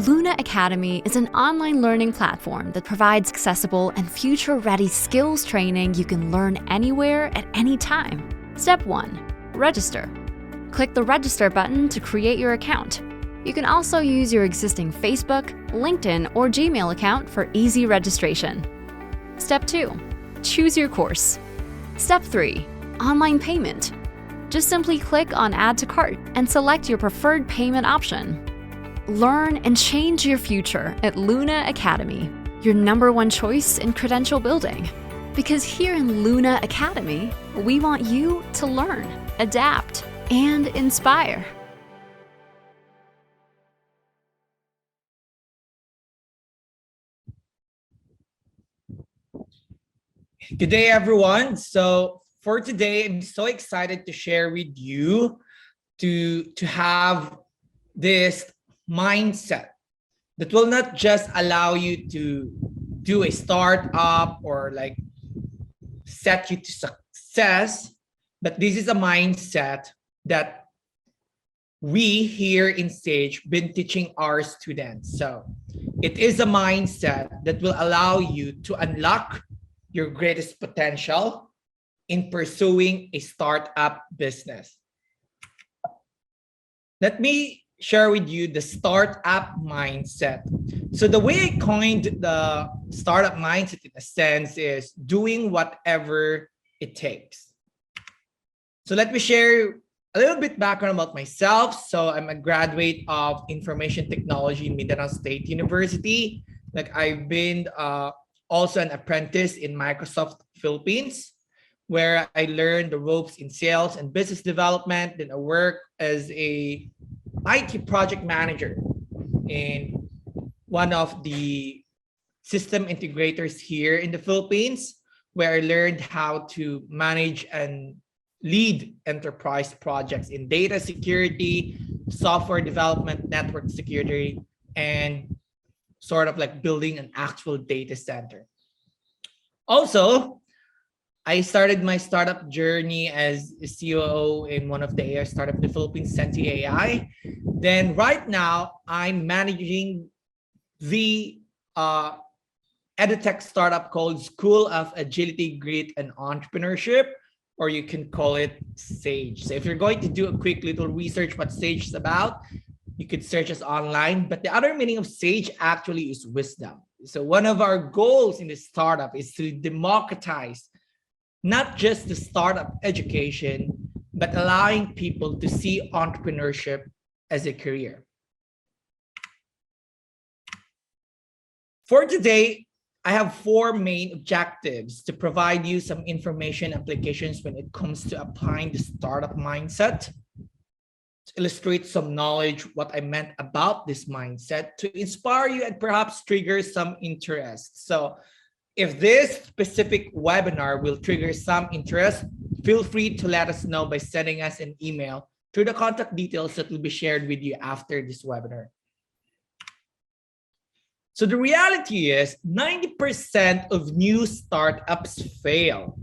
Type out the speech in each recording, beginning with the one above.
Luna Academy is an online learning platform that provides accessible and future-ready skills training you can learn anywhere at any time. Step 1. Register. Click the Register button to create your account. You can also use your existing Facebook, LinkedIn, or Gmail account for easy registration. Step 2. Choose your course. Step 3. Online payment. Just simply click on Add to Cart and select your preferred payment option. Learn and change your future at Luna Academy, your #1 choice in credential building. Because here in Luna Academy, we want you to learn, adapt, and inspire. Good day, everyone. So for today, I'm so excited to share with you to have this mindset that will not just allow you to do a startup or like set you to success, but this is a mindset that we here in Sage been teaching our students. So it is a mindset that will allow you to unlock your greatest potential in pursuing a startup business. Let me share with you the startup mindset. So the way I coined the startup mindset in a sense is doing whatever it takes. So let me share a little bit background about myself. So I'm a graduate of information technology in Mindanao State University. Like I've been also an apprentice in Microsoft Philippines, where I learned the ropes in sales and business development. Then I worked as a IT project manager in one of the system integrators here in the Philippines, where I learned how to manage and lead enterprise projects in data security, software development, network security, and sort of like building an actual data center. Also, I started my startup journey as a COO in one of the AI startup in the Philippines, Senti AI. Then right now, I'm managing the edutech startup called School of Agility, Grit, and Entrepreneurship, or you can call it Sage. So if you're going to do a quick little research what Sage is about, you could search us online. But the other meaning of Sage actually is wisdom. So one of our goals in the startup is to democratize not just the startup education, but allowing people to see entrepreneurship as a career. For today, I have 4 main objectives to provide you some information applications when it comes to applying the startup mindset, to illustrate some knowledge, what I meant about this mindset, to inspire you and perhaps trigger some interest. So if this specific webinar will trigger some interest, feel free to let us know by sending us an email through the contact details that will be shared with you after this webinar. So the reality is 90% of new startups fail.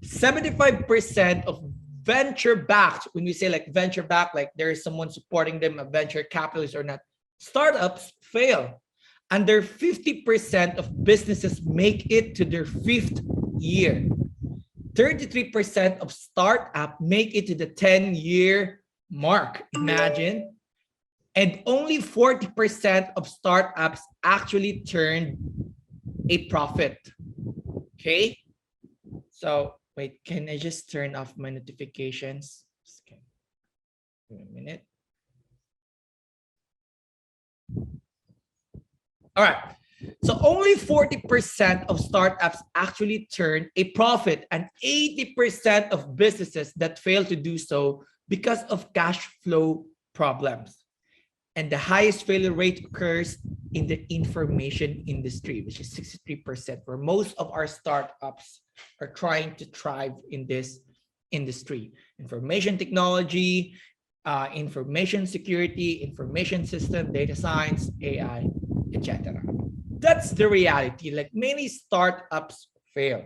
75% of venture-backed, when we say like venture-backed, like there is someone supporting them, a venture capitalist or not, startups fail. Under 50% of businesses make it to their 5th year. 33% of startup make it to the 10-year mark. Imagine. And only 40% of startups actually turn a profit. Okay. So wait, can I just turn off my notifications? Okay. Give me a minute. All right. So only 40% of startups actually turn a profit, and 80% of businesses that fail to do so because of cash flow problems. And the highest failure rate occurs in the information industry, which is 63%, where most of our startups are trying to thrive in this industry. Information technology, information security, information system, data science, AI, etc. That's the reality. Like many startups fail.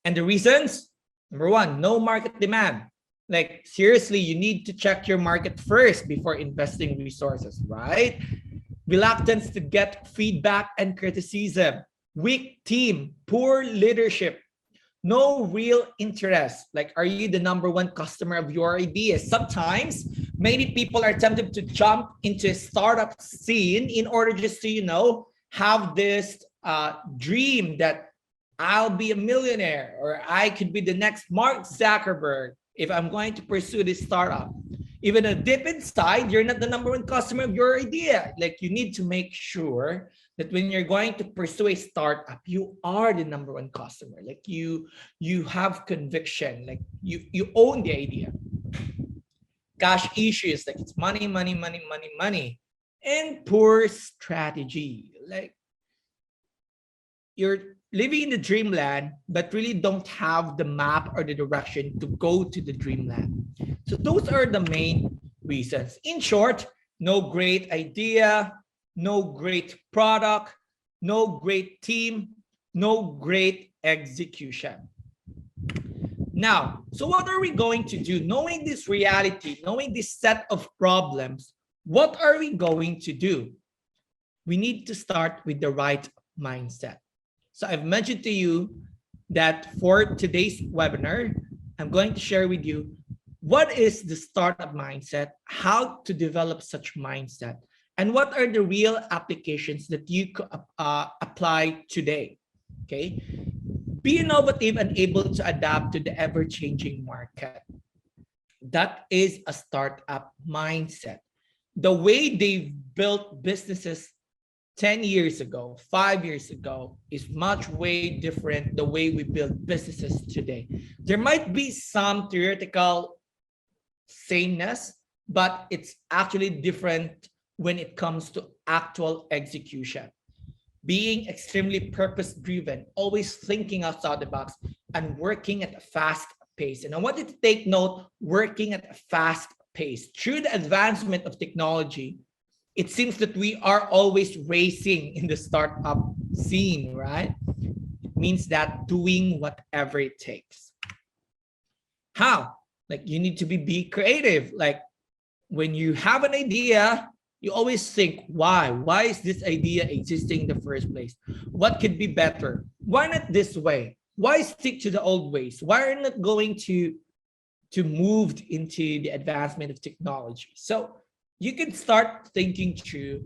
And the reasons? Number 1, no market demand. Like seriously, you need to check your market first before investing resources, right? reluctance to get feedback and criticism, weak team, poor leadership, no real interest. Like, are you the number one customer of your ideas? Sometimes many people are tempted to jump into a startup scene in order just to, have this dream that I'll be a millionaire or I could be the next Mark Zuckerberg if I'm going to pursue this startup. Even a deep inside, you're not the number one customer of your idea. Like, you need to make sure that when you're going to pursue a startup, you are the number one customer. Like, you have conviction, like you own the idea. Cash issues, like it's money, money, money, money, money, and poor strategy. Like, you're living in the dreamland, but really don't have the map or the direction to go to the dreamland. So those are the main reasons. In short, no great idea, no great product, no great team, no great execution. Now, so what are we going to do? Knowing this reality, knowing this set of problems, what are we going to do? We need to start with the right mindset. So I've mentioned to you that for today's webinar, I'm going to share with you what is the startup mindset, how to develop such mindset, and what are the real applications that you could apply today. Okay, be innovative and able to adapt to the ever-changing market. That is a startup mindset. The way they've built businesses 10 years ago, 5 years ago, is much way different the way we build businesses today. There might be some theoretical sameness, but it's actually different when it comes to actual execution. Being extremely purpose-driven, always thinking outside the box, and working at a fast pace. And I want you to take note, working at a fast pace. Through the advancement of technology, it seems that we are always racing in the startup scene, right? It means that doing whatever it takes. How? Like, you need to be creative. Like, when you have an idea, you always think, why? Why is this idea existing in the first place? What could be better? Why not this way? Why stick to the old ways? Why are not going to move into the advancement of technology? So you can start thinking through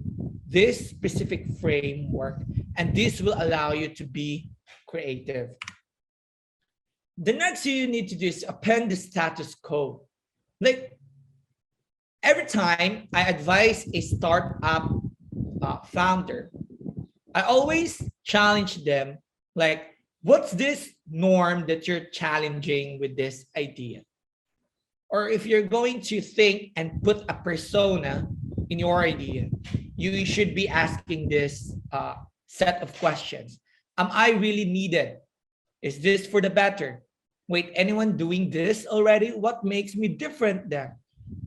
this specific framework, and this will allow you to be creative. The next thing you need to do is append the status quo. Like, every time I advise a startup founder, I always challenge them, like, what's this norm that you're challenging with this idea? Or if you're going to think and put a persona in your idea, you should be asking this set of questions. Am I really needed? Is this for the better? Wait, anyone doing this already? What makes me different then?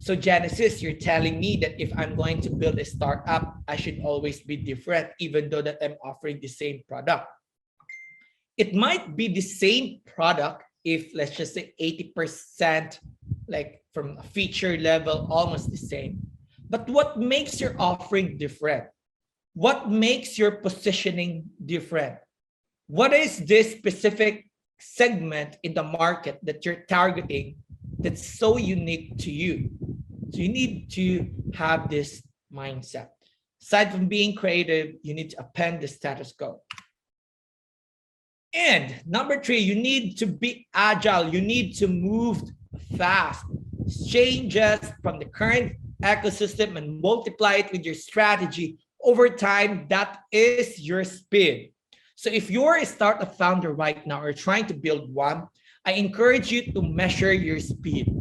So Genesis, you're telling me that if I'm going to build a startup, I should always be different, even though that I'm offering the same product. It might be the same product if, let's just say, 80%, like from a feature level, almost the same. But what makes your offering different? What makes your positioning different? What is this specific segment in the market that you're targeting that's so unique to you? So you need to have this mindset. Aside from being creative, you need to append the status quo. And number 3, you need to be agile. You need to move fast. Changes from the current ecosystem and multiply it with your strategy over time. That is your speed. So if you're a startup founder right now or trying to build one, I encourage you to measure your speed.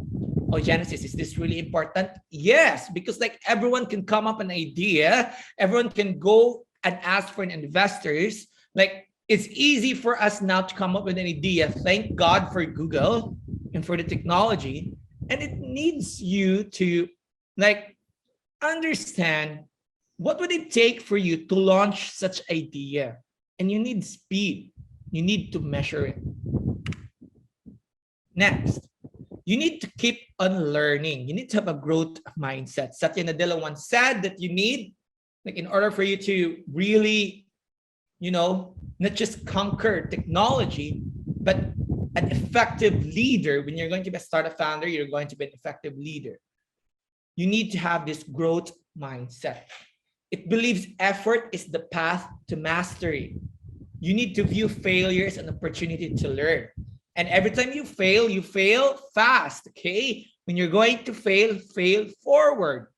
Oh, Genesis, is this really important? Yes, because like everyone can come up an idea, everyone can go and ask for an investors. Like, it's easy for us now to come up with an idea. Thank God for Google and for the technology. And it needs you to like understand what would it take for you to launch such idea. And you need speed. You need to measure it. Next, you need to keep on learning. You need to have a growth mindset. Satya Nadella once said that you need Like in order for you to really, not just conquer technology, but an effective leader. When you're going to be a startup founder, you're going to be an effective leader. You need to have this growth mindset. It believes effort is the path to mastery. You need to view failure as an opportunity to learn. And every time you fail fast, okay? When you're going to fail forward.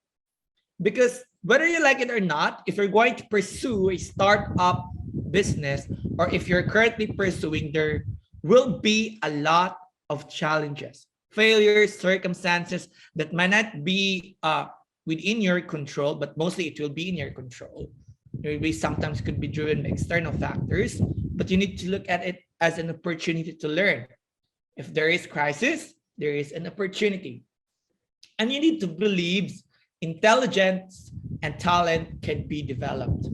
Because whether you like it or not, if you're going to pursue a startup business, or if you're currently pursuing, there will be a lot of challenges, failures, circumstances that might not be within your control, but mostly it will be in your control. Maybe sometimes could be driven by external factors, but you need to look at it as an opportunity to learn. If there is crisis, there is an opportunity. And you need to believe intelligence and talent can be developed.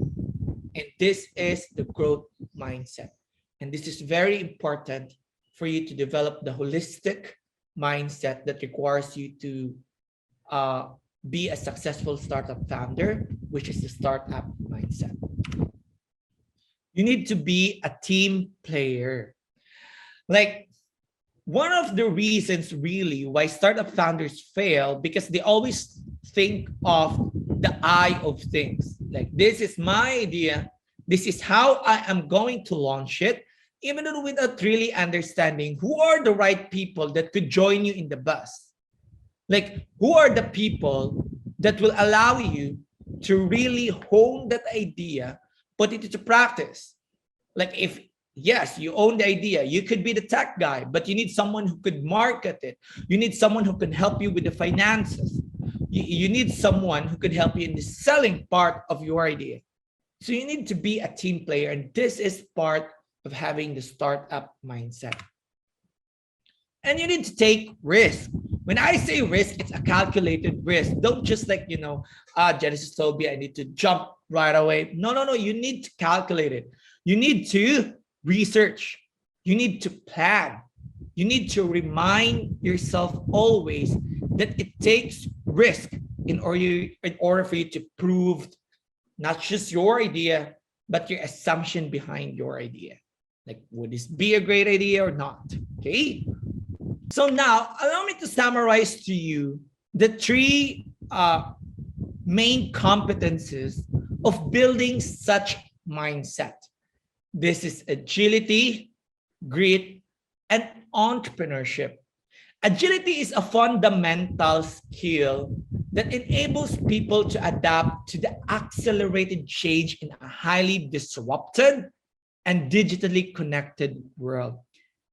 And this is the growth mindset. And this is very important for you to develop the holistic mindset that requires you to be a successful startup founder, which is the startup mindset. You need to be a team player. Like, one of the reasons really why startup founders fail, because they always think of the eye of things. Like, this is my idea, this is how I am going to launch it, even though without really understanding who are the right people that could join you in the bus. Like, who are the people that will allow you to really hone that idea, put it into practice? Like, if yes, you own the idea, you could be the tech guy, but you need someone who could market it. You need someone who can help you with the finances. You need someone who could help you in the selling part of your idea. So you need to be a team player, and this is part of having the startup mindset. And you need to take risk. When I say risk, it's a calculated risk. Don't just like, Genesis told me I need to jump right away. No. You need to calculate it. You need to research. You need to plan. You need to remind yourself always that it takes risk in order for you to prove not just your idea, but your assumption behind your idea. Like, would this be a great idea or not? Okay. So now, allow me to summarize to you the three main competencies of building such mindset. This is agility, grit, and entrepreneurship. Agility is a fundamental skill that enables people to adapt to the accelerated change in a highly disrupted and digitally connected world.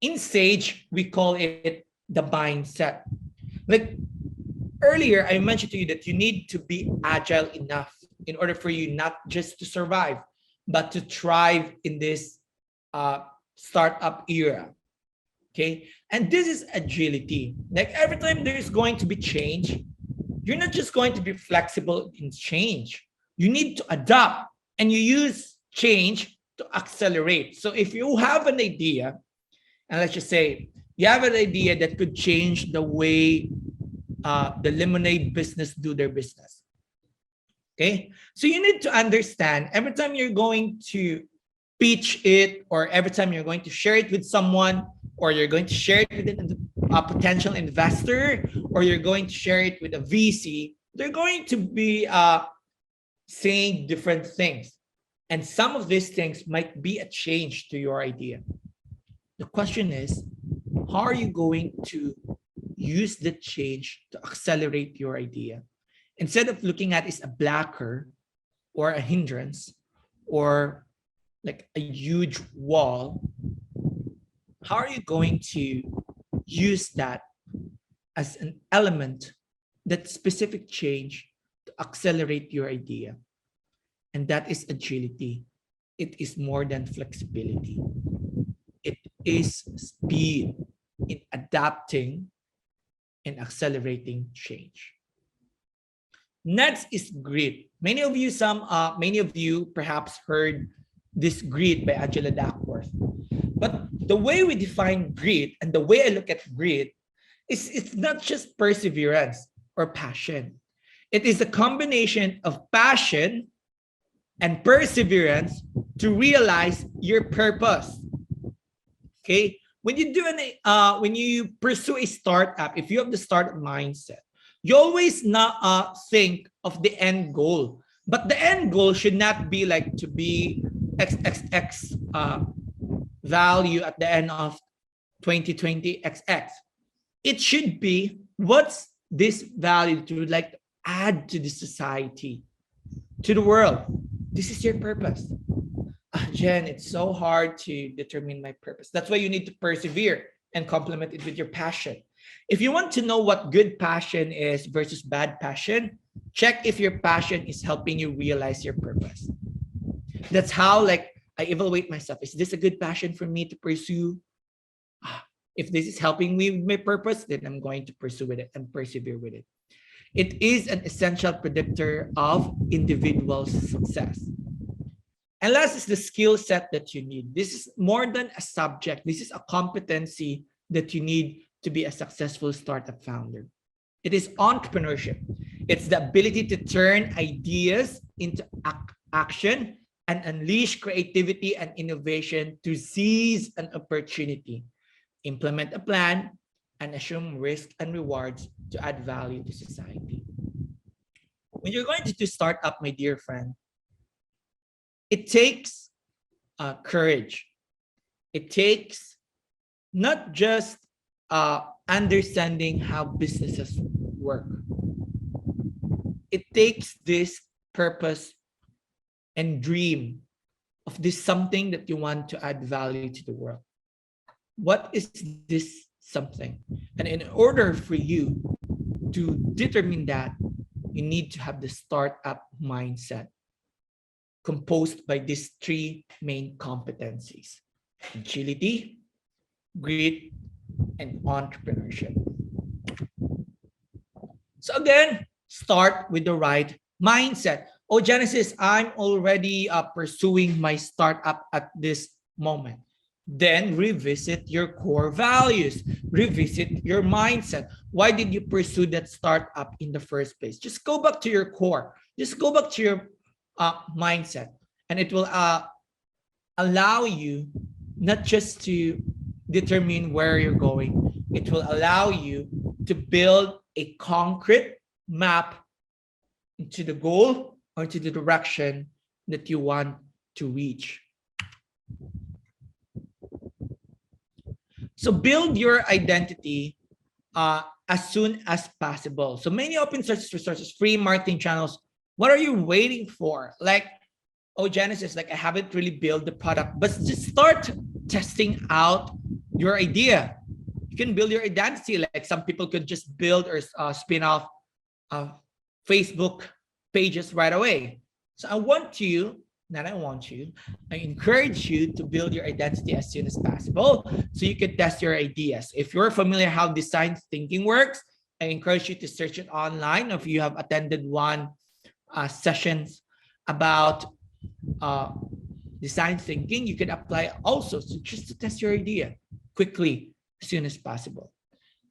In Sage, we call it the mindset. Like earlier, I mentioned to you that you need to be agile enough in order for you not just to survive, but to thrive in this startup era. Okay. And this is agility. Like every time there's going to be change, you're not just going to be flexible in change. You need to adapt, and you use change to accelerate. So if you have an idea, and let's just say you have an idea that could change the way the lemonade business do their business. Okay. So you need to understand every time you're going to pitch it, or every time you're going to share it with someone, or you're going to share it with a potential investor, or you're going to share it with a VC, they're going to be saying different things. And some of these things might be a change to your idea. The question is, how are you going to use the change to accelerate your idea? Instead of looking at it as a blocker or a hindrance or like a huge wall, how are you going to use that as an element, that specific change to accelerate your idea? And that is agility. It is more than flexibility. It is speed in adapting and accelerating change. Next is grit. Many of you perhaps heard this grit by Angela Duckworth. But the way we define grit and the way I look at grit is it's not just perseverance or passion. It is a combination of passion and perseverance to realize your purpose. Okay, when you pursue a startup, if you have the startup mindset, you always not think of the end goal, but the end goal should not be like to be xxx value at the end of 2020 xx. It should be, what's this value that you would like to add to the society, to the world? This is your purpose. Jen, it's so hard to determine my purpose. That's why you need to persevere and complement it with your passion. If you want to know what good passion is versus bad passion, check if your passion is helping you realize your purpose. That's how like I evaluate myself. Is this a good passion for me to pursue? If this is helping me with my purpose, then I'm going to pursue it and persevere with it. It is an essential predictor of individual success. And last is the skill set that you need. This is more than a subject. This is a competency that you need to be a successful startup founder. It is entrepreneurship. It's the ability to turn ideas into action and unleash creativity and innovation to seize an opportunity, implement a plan, and assume risk and rewards to add value to society. When you're going to do startup, my dear friend, it takes courage. It takes not just understanding how businesses work. It takes this purpose and dream of this something that you want to add value to the world. What is this something? And in order for you to determine that, you need to have the startup mindset composed by these three main competencies: agility, grit, and entrepreneurship. So again, start with the right mindset. Oh, Genesis, I'm already pursuing my startup at this moment. Then revisit your core values, revisit your mindset. Why did you pursue that startup in the first place? Just go back to your core. Just go back to your mindset, and it will allow you not just to determine where you're going, it will allow you to build a concrete map to the goal or to the direction that you want to reach. So build your identity as soon as possible. So many open source resources, free marketing channels. What are you waiting for? Like, oh, Genesis, like I haven't really built the product, but just start testing out your idea. You can build your identity. Like some people could just build or spin off Facebook pages right away. So I encourage you to build your identity as soon as possible so you can test your ideas. If you're familiar how design thinking works, I encourage you to search it online. If you have attended one sessions about design thinking, you can apply also, so just to test your idea quickly as soon as possible.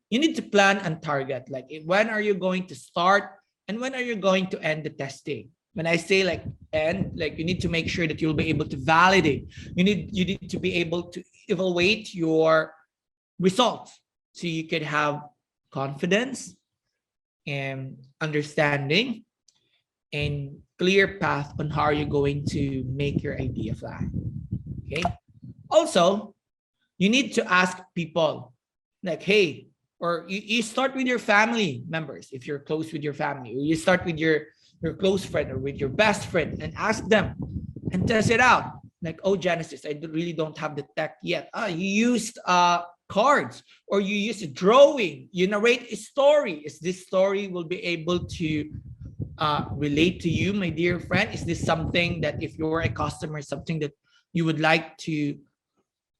You need to plan and target, like when are you going to start and when are you going to end the testing. When I say like end, like you need to make sure that you'll be able to validate. You need to be able to evaluate your results so you can have confidence and understanding and clear path on how you're going to make your idea fly. Okay. Also, you need to ask people like, hey, or you start with your family members if you're close with your family, or you start with your close friend or with your best friend and ask them and test it out. Like, oh, Genesis, I really don't have the tech yet. You used cards, or you use a drawing, you narrate a story. Is this story will be able to relate to you, my dear friend? Is this something that if you're a customer, something that you would like to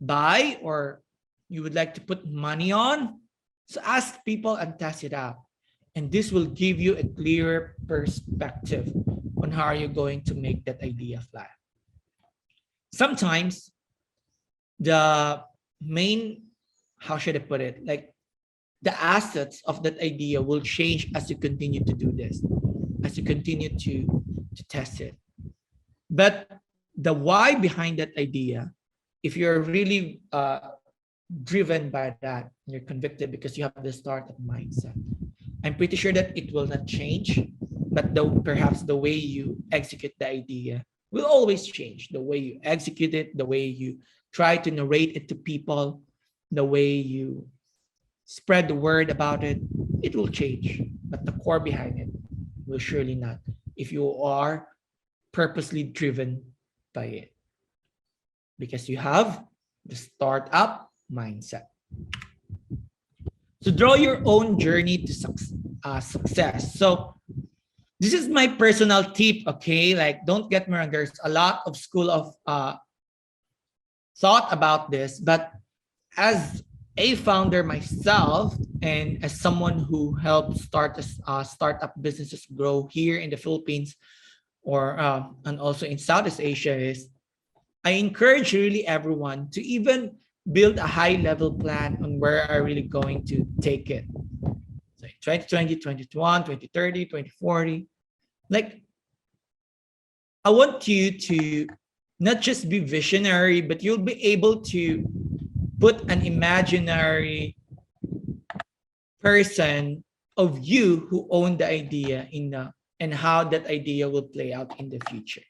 buy or you would like to put money on? So ask people and test it out. And this will give you a clearer perspective on how you're going to make that idea fly. Sometimes the main, how should I put it? Like the assets of that idea will change as you continue to do this, as you continue to test it. But the why behind that idea, if you're really driven by that, you're convicted because you have the startup mindset, I'm pretty sure that it will not change, but perhaps the way you execute the idea will always change. The way you execute it, the way you try to narrate it to people, the way you spread the word about it, it will change. But the core behind it will surely not if you are purposely driven by it because you have the startup mindset. So draw your own journey to success. So this is my personal tip, okay? Like, don't get me wrong. There's a lot of school of thought about this, but as a founder myself and as someone who helped start startup businesses grow here in the Philippines or and also in Southeast Asia, is I encourage really everyone to even build a high level plan on where are really going to take it. So 2020, 2021, 2030, 2040. Like, I want you to not just be visionary, but you'll be able to put an imaginary person of you who owned the idea in the and how that idea will play out in the future.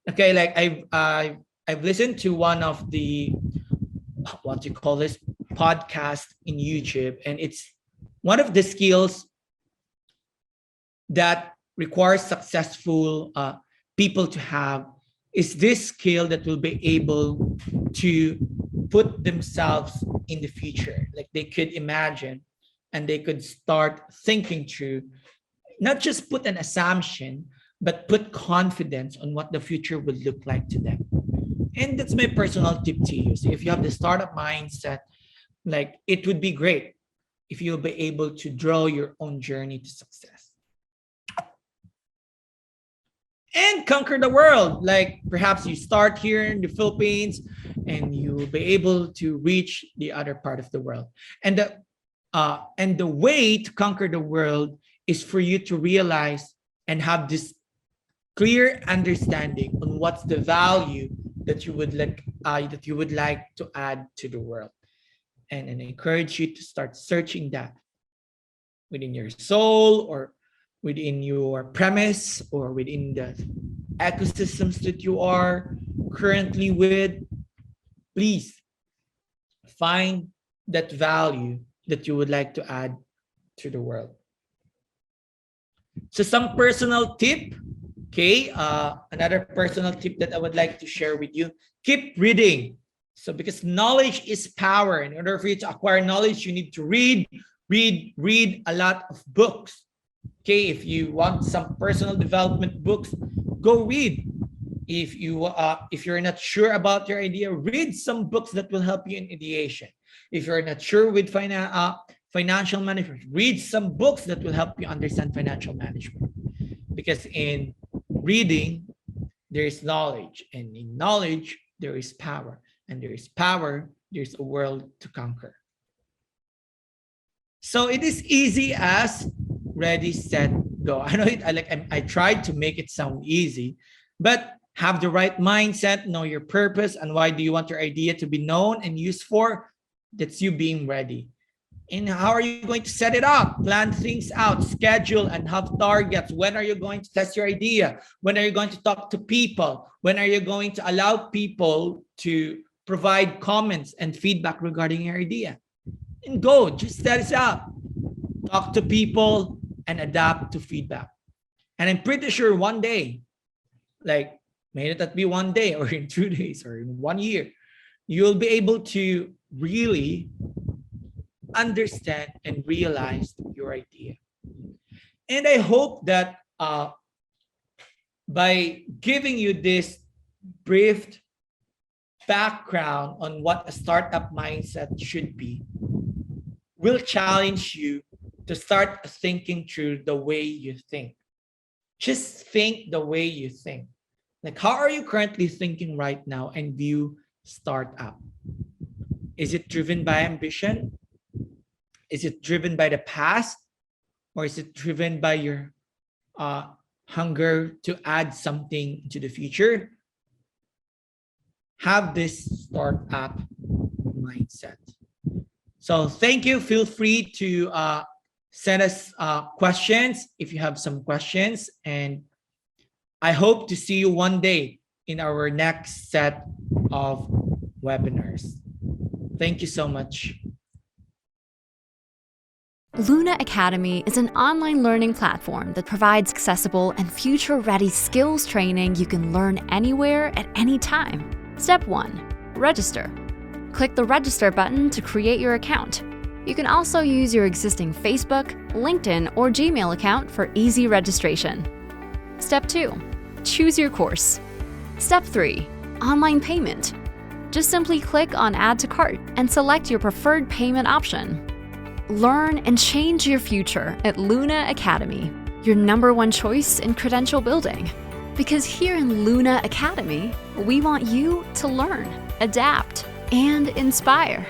Okay, like I've listened to one of the what you call this podcast in YouTube, and it's one of the skills that requires successful people to have is this skill that will be able to put themselves in the future. Like they could imagine and they could start thinking through, not just put an assumption, but put confidence on what the future would look like to them. And that's my personal tip to you. So if you have the startup mindset, like it would be great if you'll be able to draw your own journey to success and conquer the world. Like perhaps you start here in the Philippines and you will be able to reach the other part of the world. And the way to conquer the world is for you to realize and have this clear understanding on what's the value that you would like to add to the world. And I encourage you to start searching that within your soul or within your premise or within the ecosystems that you are currently with. Please find that value that you would like to add to the world. So some personal tip, okay? Another personal tip that I would like to share with you, keep reading. So because knowledge is power. In order for you to acquire knowledge, you need to read a lot of books. Okay, if you want some personal development books, go read. If you're not sure about your idea, read some books that will help you in ideation. If you're not sure with financial management, read some books that will help you understand financial management. Because in reading, there is knowledge, and in knowledge, there is power, and there is power, there's a world to conquer. So it is easy as ready, set, go. I know I tried to make it sound easy, but have the right mindset, know your purpose, and why do you want your idea to be known and used for? That's you being ready. And how are you going to set it up? Plan things out, schedule, and have targets. When are you going to test your idea? When are you going to talk to people? When are you going to allow people to provide comments and feedback regarding your idea? And go, just set it up. Talk to people and adapt to feedback. And I'm pretty sure one day, like may it not be one day or in 2 days or in 1 year, you'll be able to really understand and realize your idea. And I hope that by giving you this brief background on what a startup mindset should be, will challenge you to start thinking through the way you think. Just think the way you think. Like, how are you currently thinking right now and view startup? Is it driven by ambition? Is it driven by the past? Or is it driven by your hunger to add something into the future, have this startup mindset. So thank you. Feel free to send us questions if you have some questions. And I hope to see you one day in our next set of webinars. Thank you so much. Luna Academy is an online learning platform that provides accessible and future-ready skills training you can learn anywhere at any time. Step 1. Register. Click the Register button to create your account. You can also use your existing Facebook, LinkedIn, or Gmail account for easy registration. Step 2. Choose your course. Step 3. Online payment. Just simply click on Add to Cart and select your preferred payment option. Learn and change your future at Luna Academy, your #1 choice in credential building. Because here in Luna Academy, we want you to learn, adapt, and inspire.